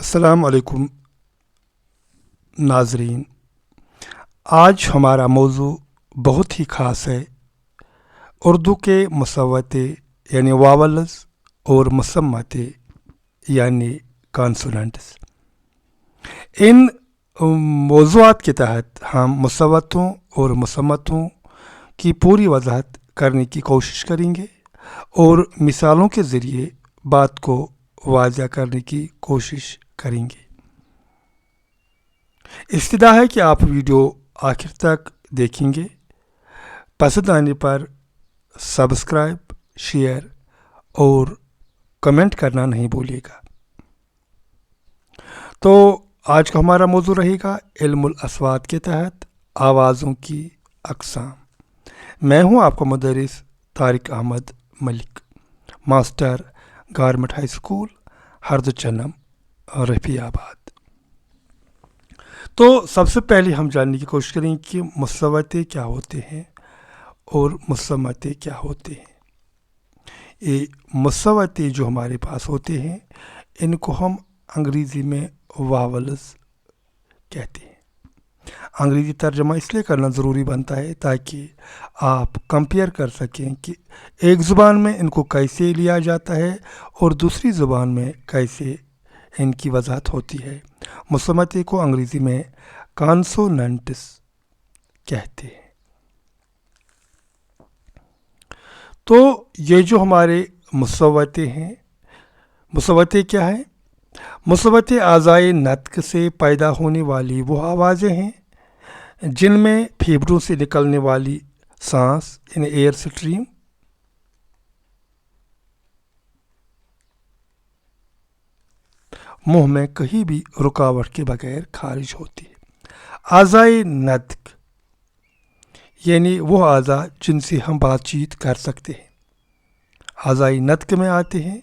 अस्सलाम वालेकुम नाजरीन। आज हमारा मौजू बहुत ही ख़ास है। उर्दू के मुसव्वते यानी वावल्स और मुसम्मते यानी कॉन्सोनेंट्स। इन मौज़ूआत के तहत हम मुसव्वतों और मुसम्मतों की पूरी वजाहत करने की कोशिश करेंगे और मिसालों के ज़रिए बात को वाज़ह करने की कोशिश करेंगे। इस्तदा है कि आप वीडियो आखिर तक देखेंगे। पसंद आने पर सब्सक्राइब, शेयर और कमेंट करना नहीं भूलिएगा। तो आज का हमारा मौजू रहेगा इल्मुल अस्वात के तहत आवाज़ों की अक़साम। मैं हूं आपका मुदर्रिस Tariq Ahmad Malik, master government high school Hardchannam, Rafiabad. तो सबसे पहले हम जानने की कोशिश करेंगे कि मुसव्वते क्या होते हैं और मुसम्मते क्या होते हैं। ये मुसव्वते जो हमारे पास होते हैं इनको हम अंग्रेज़ी में वावल्स कहते हैं। अंग्रेज़ी तर्जमा इसलिए करना ज़रूरी बनता है ताकि आप कंपेयर कर सकें कि एक ज़ुबान में इनको कैसे लिया जाता है और दूसरी ज़ुबान में कैसे इनकी वजाहत होती है। मुसम्मते को अंग्रेज़ी में कॉन्सोनेंट्स कहते हैं। तो ये जो हमारे मुसव्वते हैं, मुसव्वते क्या है? मुसव्वते आज़ाए नत्क से पैदा होने वाली वो आवाज़ें हैं जिनमें फेफड़ों से निकलने वाली सांस यानी एयर स्ट्रीम मुंह में कहीं भी रुकावट के बगैर खारिज होती है। आज़ाए नत्क यानी वो आज़ा जिनसे हम बातचीत कर सकते हैं। आज़ाए नत्क में आते हैं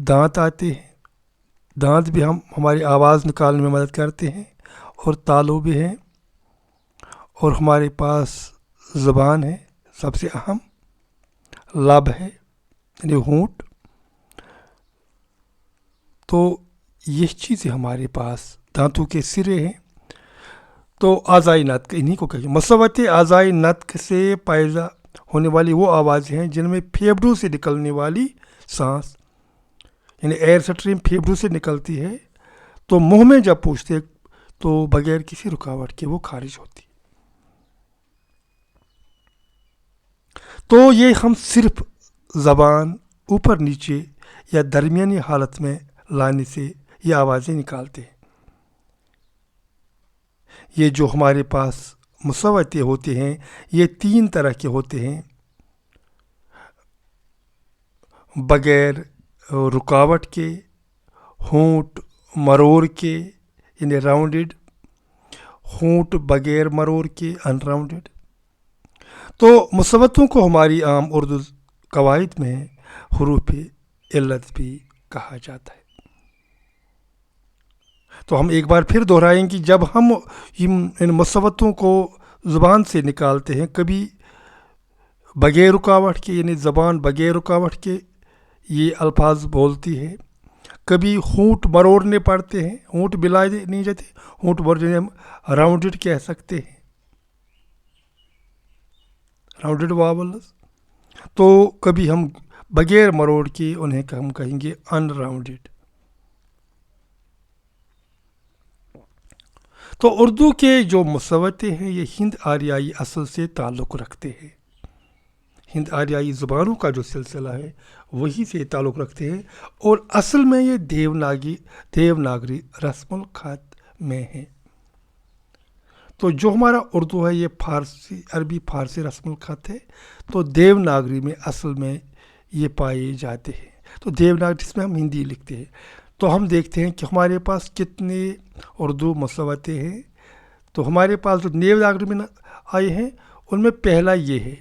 दांत आते हैं। दांत भी हमारी आवाज़ निकालने में मदद करते हैं और तालु भी हैं और हमारे पास ज़ुबान है, सबसे अहम लब है यानी होंठ। तो ये चीज़ें हमारे पास दांतों के सिरे हैं। तो आज़ाए नत्क इन्हीं को कहेंगे। मुसव्वते आज़ाए नत्क से पैदा होने वाली वो आवाज़ें हैं जिनमें फेफड़ों से निकलने वाली सांस यानी एयर स्ट्रीम फेफड़ों से निकलती है, तो मुंह में जब पूछते तो बगैर किसी रुकावट के वो खारिज होती है। तो ये हम सिर्फ ज़बान ऊपर नीचे या दरमियानी हालत में लाने से ये आवाज़ें निकालते हैं। ये जो हमारे पास मुसव्वते होते हैं ये तीन तरह के होते हैं। बगैर रुकावट के, होंठ मरोड़ के यानी राउंडेड, होंठ बगैर मरोड़ के अनराउंडेड। तो मुसव्वतों को हमारी आम उर्दू कवायद में हुरूफ इल्लत भी कहा जाता है। तो हम एक बार फिर दोहराएंगे, जब हम इन मुसव्वतों को ज़ुबान से निकालते हैं, कभी बगैर रुकावट के यानी ज़बान बगैर रुकावट के ये अल्फाज बोलती है, कभी होंठ मरोड़ने पड़ते हैं, होंठ मिलाए नहीं जाते, होंठ मरोड़ने हम राउंडेड कह सकते हैं, राउंडेड वावल्स। तो कभी हम बगैर मरोड़ के उन्हें हम कहेंगे अनराउंडेड। तो उर्दू के जो मुसव्वते हैं ये हिंद आर्याई असल से ताल्लुक़ रखते हैं। हिंद आर्याई ज़ुबानों का जो सिलसिला है वही से ताल्लुक़ रखते हैं और असल में ये देवनागरी रस्मुल ख़त में है। तो जो हमारा उर्दू है ये फ़ारसी अरबी फ़ारसी रस्मुल ख़त है। तो देवनागरी में असल में ये पाए जाते हैं। तो देवनागरी जिसमें हम हिंदी लिखते हैं। तो हम देखते हैं कि हमारे पास कितने उर्दू मुसव्वते हैं। तो हमारे पास जो देवनागरी में आए हैं उनमें पहला ये है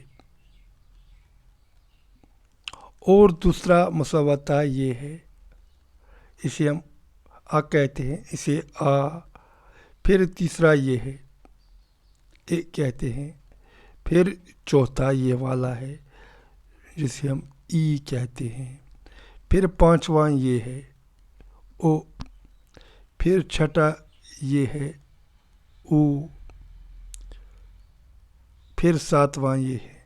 और दूसरा मुसव्वता ये है, इसे हम आ कहते हैं, इसे आ। फिर तीसरा ये है ए कहते हैं। फिर चौथा ये वाला है जिसे हम ई कहते हैं। फिर पांचवा ये है او. پھر چھٹا یہ ہے او. پھر ساتواں یہ ہے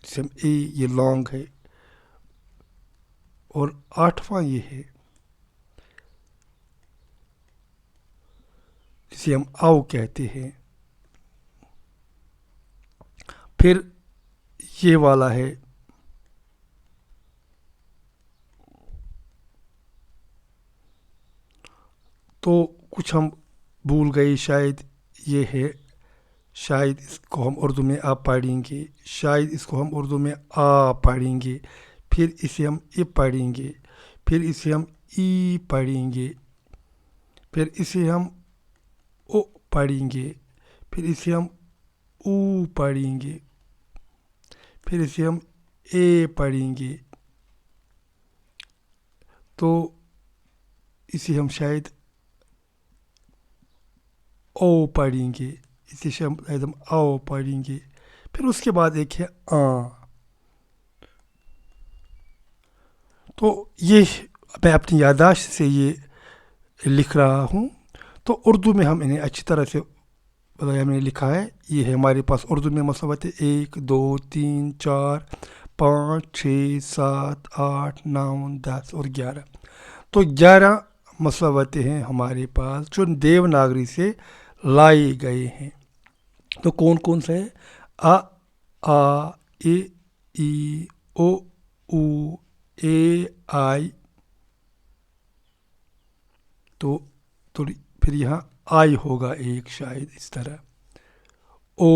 جسے ہم اے، یہ لانگ ہے. اور آٹھواں یہ ہے جسے ہم آؤ کہتے ہیں. پھر یہ والا ہے تو کچھ ہم بھول گئے شاید. یہ ہے، شاید اس کو ہم اردو میں آ پڑھیں گے، شاید اس کو ہم اردو میں آ پڑھیں گے. پھر اسے ہم ای پڑھیں گے. پھر اسے ہم ای پڑھیں گے. پھر اسے ہم او پڑھیں گے. پھر اسے ہم او پڑھیں گے. پھر اسے ہم اے پڑھیں گے. تو اسے ہم شاید او پڑھیں گے. اسے شاید ہم آؤ پڑھیں گے. پھر اس کے بعد ایک ہے آ. تو یہ میں اپنی یادداشت سے یہ لکھ رہا ہوں. تو اردو میں ہم انہیں اچھی طرح سے ہم نے لکھا ہے. یہ ہے ہمارے پاس اردو میں مساوات 1 2 3 4 5 6 7 8 9 10 اور 11. تو 11 مساواتیں ہیں ہمارے پاس جو دیوناگری سے لائے گئے ہیں. تو کون کون سے ہے؟ آ، اے، ای، او، اے، آئی. تو پھر یہاں آئی ہوگا ایک شاید اس طرح. او،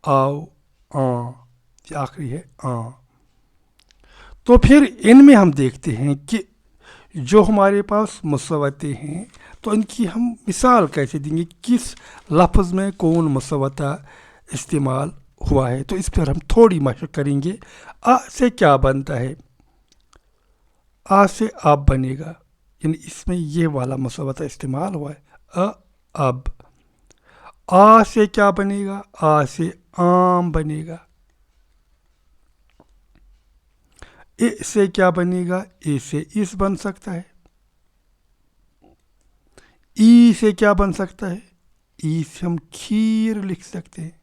آؤ، آ. یہ آخری ہے آ. تو پھر ان میں ہم دیکھتے ہیں کہ جو ہمارے پاس مساواتیں ہیں تو ان کی ہم مثال کیسے دیں گے، کس لفظ میں کون مساواتہ استعمال ہوا ہے. تو اس پر ہم تھوڑی مشق کریں گے. آ سے کیا بنتا ہے؟ آ سے اب بنے گا، یعنی اس میں یہ والا مساواتہ استعمال ہوا ہے. اب. آ سے کیا بنے گا؟ آ سے آم بنے گا. اے سے کیا بنے گا؟ اے سے اس بن سکتا ہے. ای سے کیا بن سکتا ہے؟ ای سے ہم کھیر لکھ سکتے ہیں.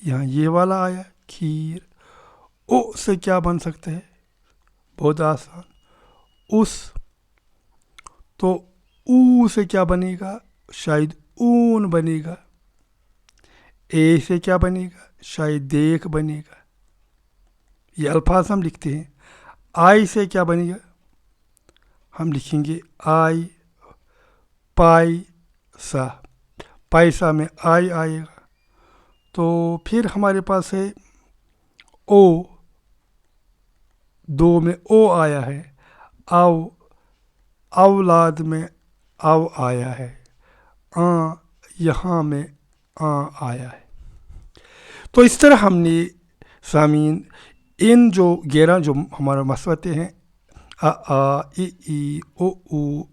یہاں یہ والا آیا کھیر. او سے کیا بن سکتا ہے؟ بہت آسان، اس. تو او سے کیا بنے گا؟ شاید اون بنے گا. اے سے کیا بنے گا؟ شاید دیکھ بنے گا. یہ الفاظ ہم لکھتے ہیں. آئی سے کیا بنے گا؟ ہم لکھیں گے آئی. پائی سا، پیسہ میں آئی آئے گا. تو پھر ہمارے پاس ہے او. دو میں او آیا ہے. او، اولاد میں او آیا ہے. یہاں میں آیا ہے. تو اس طرح ہم نے سامعین ان جو 11 جو ہمارا مساواتیں ہیں اے، ای، او،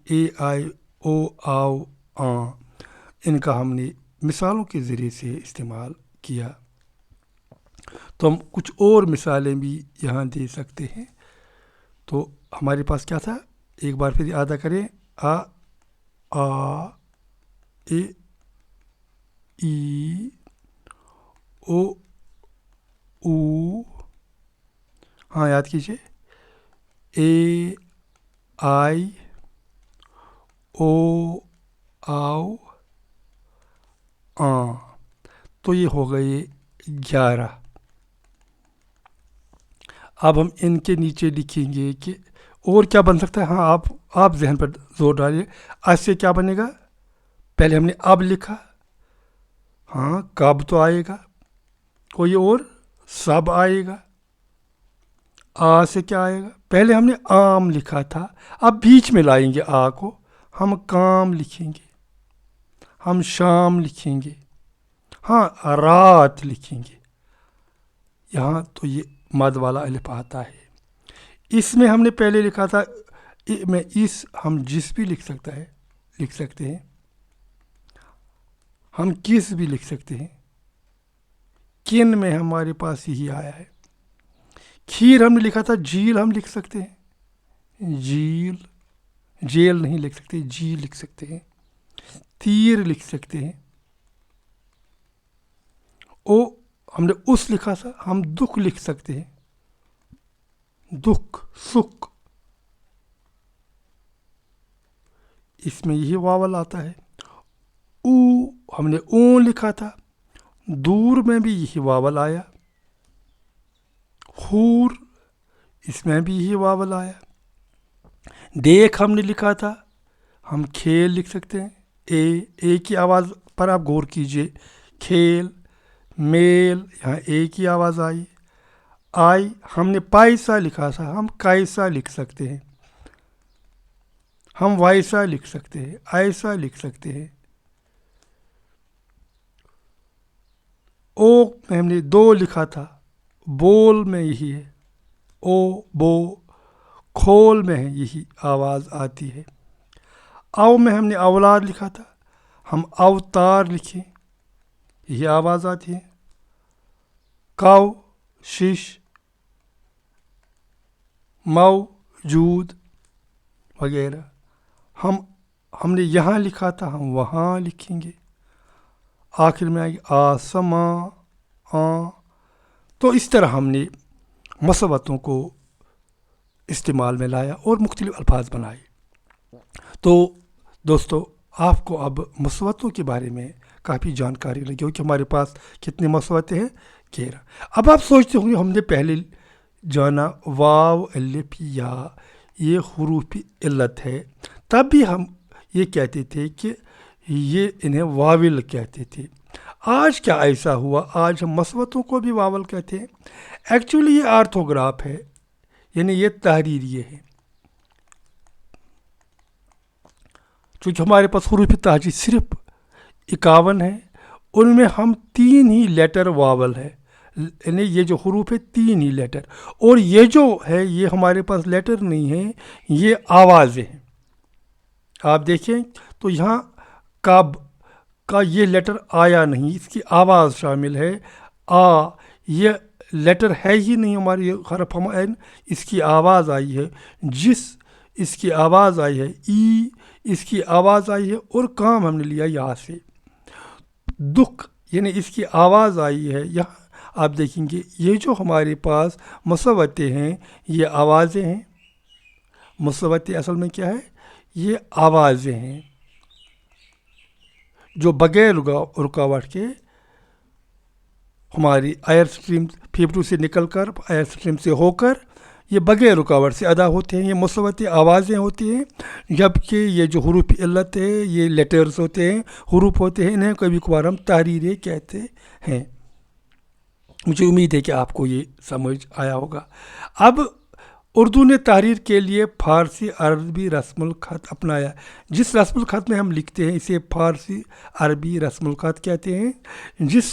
اے، آئی، او، آؤ، ان کا ہم نے مثالوں کے ذریعے سے استعمال کیا. تو ہم کچھ اور مثالیں بھی یہاں دے سکتے ہیں. تو ہمارے پاس کیا تھا؟ ایک بار پھر ادا کریں. اے، ای، او، ہاں یاد کیجیے. اے، آئی، او، آؤ، تو یہ ہو گئے 11. اب ہم ان کے نیچے لکھیں گے کہ اور کیا بن سکتا ہے. ہاں آپ ذہن پر زور ڈالیے. آج سے کیا بنے گا؟ پہلے ہم نے اب لکھا. ہاں کب تو آئے گا. کوئی اور؟ سب آئے گا. آ سے کیا آئے گا؟ پہلے ہم نے آم لکھا تھا، اب بیچ میں لائیں گے آ کو. ہم کام لکھیں گے. ہم شام لکھیں گے. ہاں رات لکھیں گے. یہاں تو یہ مد والا الف آتا ہے. اس میں ہم نے پہلے لکھا تھا میں اس، ہم جس بھی لکھ سکتے ہیں. ہم کس بھی لکھ سکتے ہیں. کن میں ہمارے پاس یہی آیا ہے. کھیر ہم نے لکھا تھا، جھیل ہم لکھ سکتے ہیں. جھیل، जेल नहीं लिख सकते, जी लिख सकते हैं। तीर लिख सकते हैं। ओ हमने उस लिखा था, हम दुख लिख सकते हैं, दुख सुख, इसमें यही वावल आता है। ऊ हमने ऊ लिखा था, दूर में भी यही वावल आया। हूर, इसमें भी यही वावल आया। देख हमने लिखा था, हम खेल लिख सकते हैं। ए की आवाज़ पर आप गौर कीजिए, खेल, मेल, यहाँ ए की आवाज़ आई। आई हमने पैसा लिखा था, हम कैसा लिख सकते हैं। हम वैसा लिख सकते हैं, ऐसा लिख सकते हैं। ओ में हमने दो लिखा था, बोल में यही है, ओ बो, खोल में है यही आवाज़ आती है। औ में हमने औलाद लिखा था, हम अवतार लिखे, यही आवाज़ आती है। कौ, शीश, मौजूद वगैरह। हमने यहाँ लिखा था, हम वहाँ लिखेंगे। आखिर में आएगी आसमां, आ। तो इस तरह हमने मसवतों को इस्तेमाल में लाया और मुख्तलिफ अल्फाज बनाए। तो दोस्तों, आपको अब मसवतों के बारे में काफ़ी जानकारी लगी हो कि हमारे पास कितने मसवते हैं, 11। अब आप सोचते होंगे हमने पहले जाना वाव अलिफ या ये हुरूफ इल्लत है, तब भी हम ये कहते थे कि ये इन्हें वाविल कहते थे। आज क्या ऐसा हुआ, आज हम मसवतों को भी वावल कहते हैं। एक्चुअली ये आर्थोग्राफ है, यानी ये तहरीरिये है। चूँकि हमारे पास हुरूफ ताजी सिर्फ 51 है, उनमें हम 3 ही लेटर वावल है, यानी ये जो हुरूफ है 3 ही लेटर, और ये जो है ये हमारे पास लेटर नहीं है, ये आवाज़ें हैं। आप देखें तो यहाँ कब का ये लेटर आया नहीं, इसकी आवाज़ शामिल है। आ ये लेटर है ही नहीं, हमारी हरफ हम, इसकी आवाज़ आई है। जिस, इसकी आवाज़ आई है। ई, इसकी आवाज़ आई है, और काम हमने लिया यहाँ से। दुख, यानी इसकी आवाज़ आई है। यहाँ आप देखेंगे ये जो हमारे पास मसवते हैं ये आवाज़ें हैं। मसवते असल में क्या है, ये आवाज़ें हैं जो बगैर रुकावट के हमारी एयर स्ट्रीम फेफड़ों से निकलकर एयर स्ट्रीम से होकर ये बगैर रुकावट से अदा होते हैं। ये मसवते आवाज़ें होती हैं, जबकि ये जो हुरूफ इल्लत है ये लेटर्स होते हैं, हुरूफ होते हैं। इन्हें कभी कभार हम तहरीरें कहते हैं। मुझे उम्मीद है कि आपको ये समझ आया होगा। अब उर्दू ने तहरीर के लिए फ़ारसी अरबी रस्मुल ख़त अपनाया। जिस रस्मुल ख़त में हम लिखते हैं इसे फ़ारसी अरबी रस्मुल ख़त कहते हैं। जिस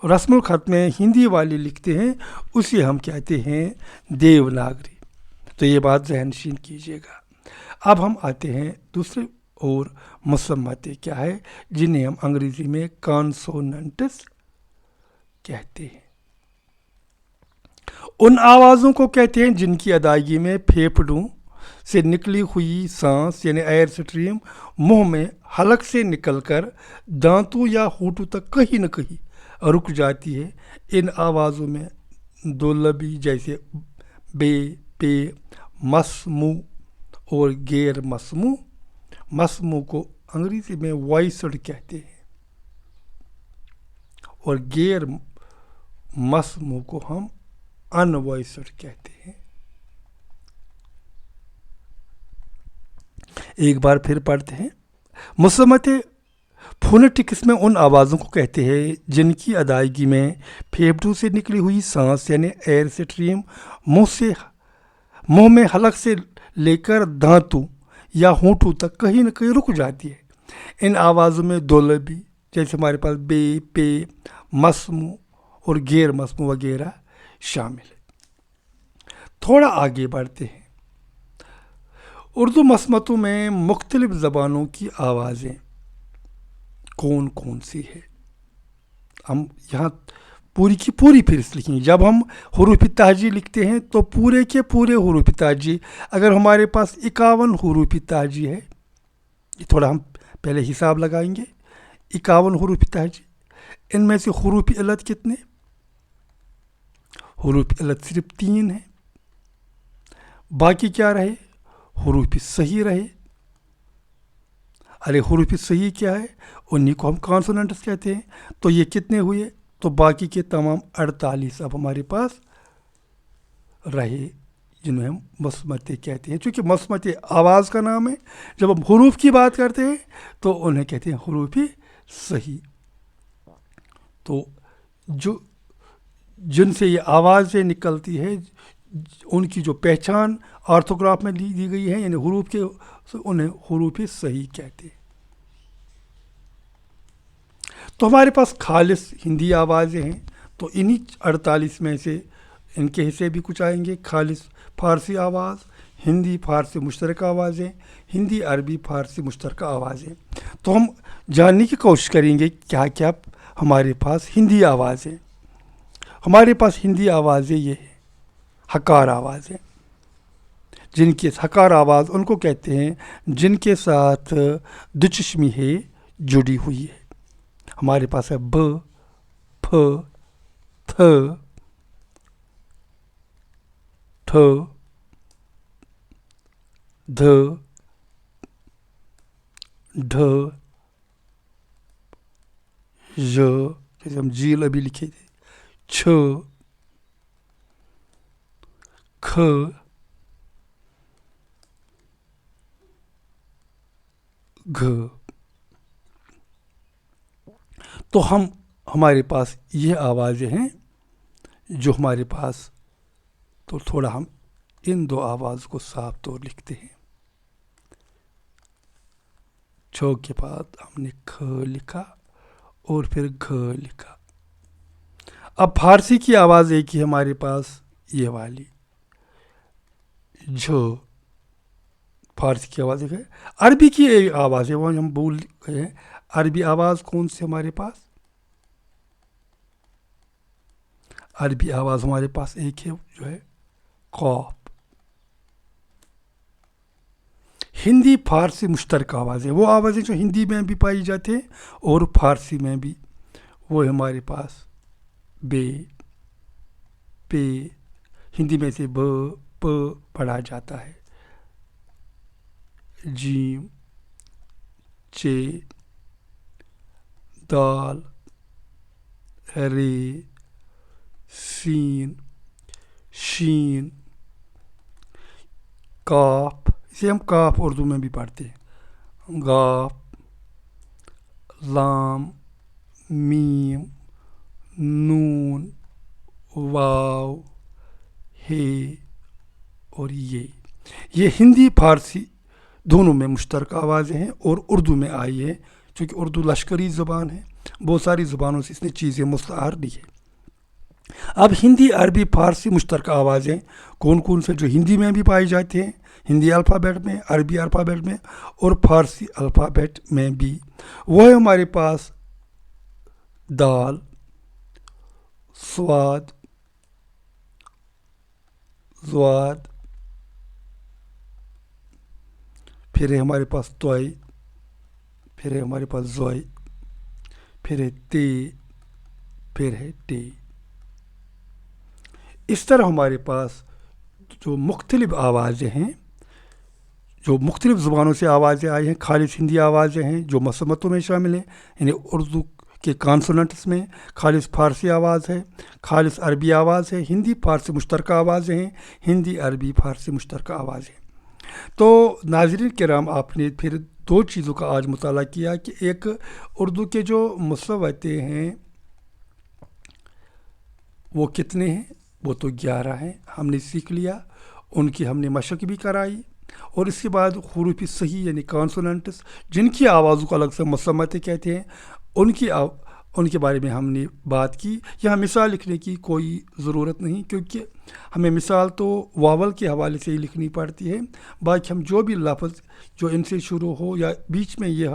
रस्मुल ख़त में हिंदी वाले लिखते हैं उसे हम कहते हैं देवनागरी। तो ये बात ज़हनशीन कीजिएगा। अब हम आते हैं दूसरे और मुसम्मतें क्या है, जिन्हें हम अंग्रेज़ी में कॉन्सोनेंट्स कहते हैं। उन आवाज़ों को कहते हैं जिनकी अदायगी में फेफड़ों से निकली हुई सांस यानी एयर स्ट्रीम मुंह में हलक से निकलकर दांतों या होठों तक कहीं न कहीं रुक जाती है। इन आवाज़ों में दो लबी जैसे बे, पे, मस्मू और गैर मस्मू। मस्मू को अंग्रेज़ी में वॉइसड कहते हैं और गैर मस्मू को हम अनवॉइसड कहते हैं। एक बार फिर पढ़ते हैं। मुसम्मते फोनेटिक्स में उन आवाज़ों को कहते हैं जिनकी अदायगी में फेफड़ों से निकली हुई सांस यानी एयर स्ट्रीम मुंह में हलक से लेकर दांतों या होठों तक कहीं न कहीं रुक जाती है। इन आवाज़ों में दो लबी जैसे हमारे पास बे, पे, मस्मू और गैर मस्मू वगैरह शामिल है। थोड़ा आगे बढ़ते हैं। उर्दू मसमतों में मुख्तलिफ ज़बानों की आवाज़ें कौन कौन सी है, हम यहाँ पूरी की पूरी फहरिस्त लिखेंगे। जब हम हरूफ तहजी लिखते हैं तो पूरे के पूरे हरूफ तहजी, अगर हमारे पास 51 हरूफ तहजी है, ये थोड़ा हम पहले हिसाब लगाएंगे, 51 हरूफ तहजी, इनमें से हरूफ इल्लत कितने? हरूफ इल्लत सिर्फ 3 है, बाकी क्या रहे? हरूफ सही रहे। अरे हरूफ सही क्या है? उन्हीं को हम कॉन्सोनेंट्स कहते हैं। तो ये कितने हुए? तो बाकी के तमाम 48 अब हमारे पास रहे, जिन्हें हम मस्मते कहते हैं। चूँकि मस्मते आवाज़ का नाम है, जब हम हरूफ की बात करते हैं तो उन्हें कहते हैं हरूफ सही। तो जो जिनसे ये आवाज़ें निकलती है, उनकी जो पहचान ऑर्थोग्राफ में दी गई है, यानी हरूफ के, उन्हें हरूफ सही कहते हैं। तो हमारे पास खालिस हिंदी आवाज़ें हैं, तो इन्हीं 48 में से इनके हिस्से भी कुछ आएंगे। खालिस फ़ारसी आवाज़, हिंदी फ़ारसी मुश्तरक आवाज़ें, हिंदी अरबी फ़ारसी मुश्तरक आवाज़ें। तो हम जानने की कोशिश करेंगे क्या क्या हमारे पास हिंदी आवाज़ें। हमारे पास हिंदी आवाज़ें ये हैं, हकार आवाज़ें, जिनके हकार आवाज़ उनको कहते हैं जिनके साथ दुचश्मी है जुड़ी हुई है। हमारे पास है ब, फ, थ, ठ, ध, ढ, ज, जैसे हम जील अभी लिखे थे, छ, ख, घ। तो हमारे पास ये आवाज़ें हैं जो हमारे पास, तो थोड़ा हम इन दो आवाज़ को साफ तौर लिखते हैं। छ के बाद हमने ख लिखा और फिर घ लिखा। अब फारसी की आवाज़ एक ही हमारे पास, ये वाली झ, फारसी की आवाज़ एक है। अरबी की एक आवाज़ है, वो हम बोल गए हैं। अरबी आवाज़ कौन सी हमारे पास? अरबी आवाज़ हमारे पास एक है, जो है क़ाफ। हिंदी फारसी मुश्तरक आवाज़ें, वो आवाज़ें जो हिंदी में भी पाई जाती हैं और फारसी में भी, वो है हमारे पास बे, पे, हिंदी में से ब, प पढ़ा जाता है, जीम, चे, दाल, रे, सीन, शीन, काफ, इसे हम काफ उर्दू में भी पढ़ते हैं, गाफ, लाम, मीम, नून, वाव, हे और ये हिंदी फारसी दोनों में मुश्तरक आवाज़ें हैं और उर्दू में आई है। चूँकि उर्दू लश्करी ज़ुबान है, बहुत सारी ज़ुबानों से इसने चीज़ें मुस्तआर ली है। अब हिंदी अरबी फ़ारसी मुश्तरक आवाज़ें कौन कौन से जो हिंदी में भी पाई जाती हैं, हिंदी अल्फ़ाबेट में, अरबी अल्फ़ाबेट में और फ़ारसी अल्फ़ाबेट में भी, वो है हमारे पास दाल, स्वाद, ज़्वाद, फिर है हमारे पास तोई, फिर है हमारे पास ज़ोई, फिर है ते, फिर है टे। इस तरह हमारे पास जो मुख्तलिफ आवाज़ें हैं, जो मुख्तलिफ ज़ुबानों से आवाज़ें आई हैं, खालिस हिंदी आवाज़ें हैं जो मसमतों में शामिल हैं, यानी उर्दू के कॉन्सोनेंट्स में खालिस फ़ारसी आवाज़ है, खालिस अरबी आवाज़ है, हिंदी फ़ारसी मुश्तरक आवाज़ें हैं, हिंदी अरबी फ़ारसी मुश्तरक आवाज़ें। तो नाज़रीन किराम, आपने फिर दो चीज़ों का आज मुताला किया कि एक उर्दू के जो मुसव्वते हैं वो कितने हैं, वो तो 11 हैं, हमने सीख लिया, उनकी हमने मशक भी कराई। और इसके बाद हुरूफ सही यानी कॉन्सोनेंट्स, जिनकी आवाज़ों को अलग से मुसम्मतें कहते हैं, उनके बारे में हमने बात की। यहाँ मिसाल लिखने की कोई ज़रूरत नहीं, क्योंकि हमें मिसाल तो वावल के हवाले से ही लिखनी पड़ती है। बाकी हम जो भी लफ्ज़ जो इनसे शुरू हो या बीच में ये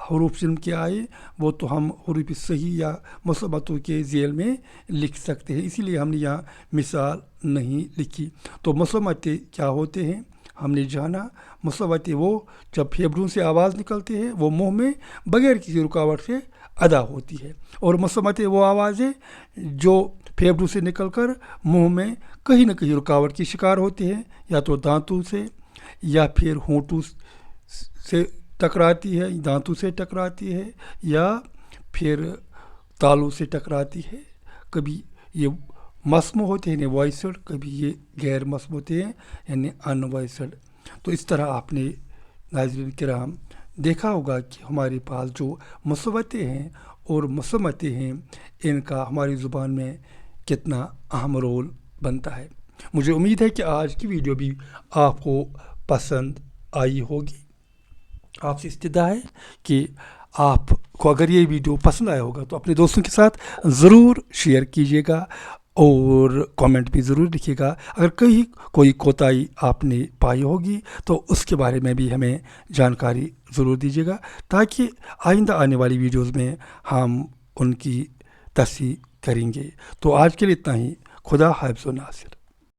حروف جن کے آئے وہ تو ہم حروف صحیح یا مثبتوں کے ذیل میں لکھ سکتے ہیں، اسی لیے ہم نے یہاں مثال نہیں لکھی۔ تو مثبتیں کیا ہوتے ہیں ہم نے جانا۔ مثبتیں وہ جب پھیپڑوں سے آواز نکلتی ہے وہ منہ میں بغیر کسی رکاوٹ سے ادا ہوتی ہے، اور مثبتیں وہ آوازیں جو پھیپڑوں سے نکل کر منہ میں کہیں نہ کہیں رکاوٹ کی شکار ہوتی ہیں، یا تو دانتوں سے یا پھر ہونٹوں سے ٹکراتی ہے، دانتوں سے ٹکراتی ہے، یا پھر تالوں سے ٹکراتی ہے۔ کبھی یہ مسموع ہوتے ہیں یعنی وائسڈ، کبھی یہ غیر مسموع ہوتے ہیں یعنی ان وائسڈ۔ تو اس طرح آپ نے ناظرین کرام دیکھا ہوگا کہ ہمارے پاس جو مثبتیں ہیں اور مثبتیں ہیں ان کا ہماری زبان میں کتنا اہم رول بنتا ہے۔ مجھے امید ہے کہ آج کی ویڈیو بھی آپ کو پسند آئی ہوگی۔ آپ سے استدعا ہے کہ آپ کو اگر یہ ویڈیو پسند آیا ہوگا تو اپنے دوستوں کے ساتھ ضرور شیئر کیجیے گا اور کامنٹ بھی ضرور لکھیے گا۔ اگر کہیں کوئی کوتاہی آپ نے پائی ہوگی تو اس کے بارے میں بھی ہمیں جانکاری ضرور دیجیے گا، تاکہ آئندہ آنے والی ویڈیوز میں ہم ان کی تصحیح کریں گے۔ تو آج کے لیے اتنا ہی۔ خدا حافظ و ناصر۔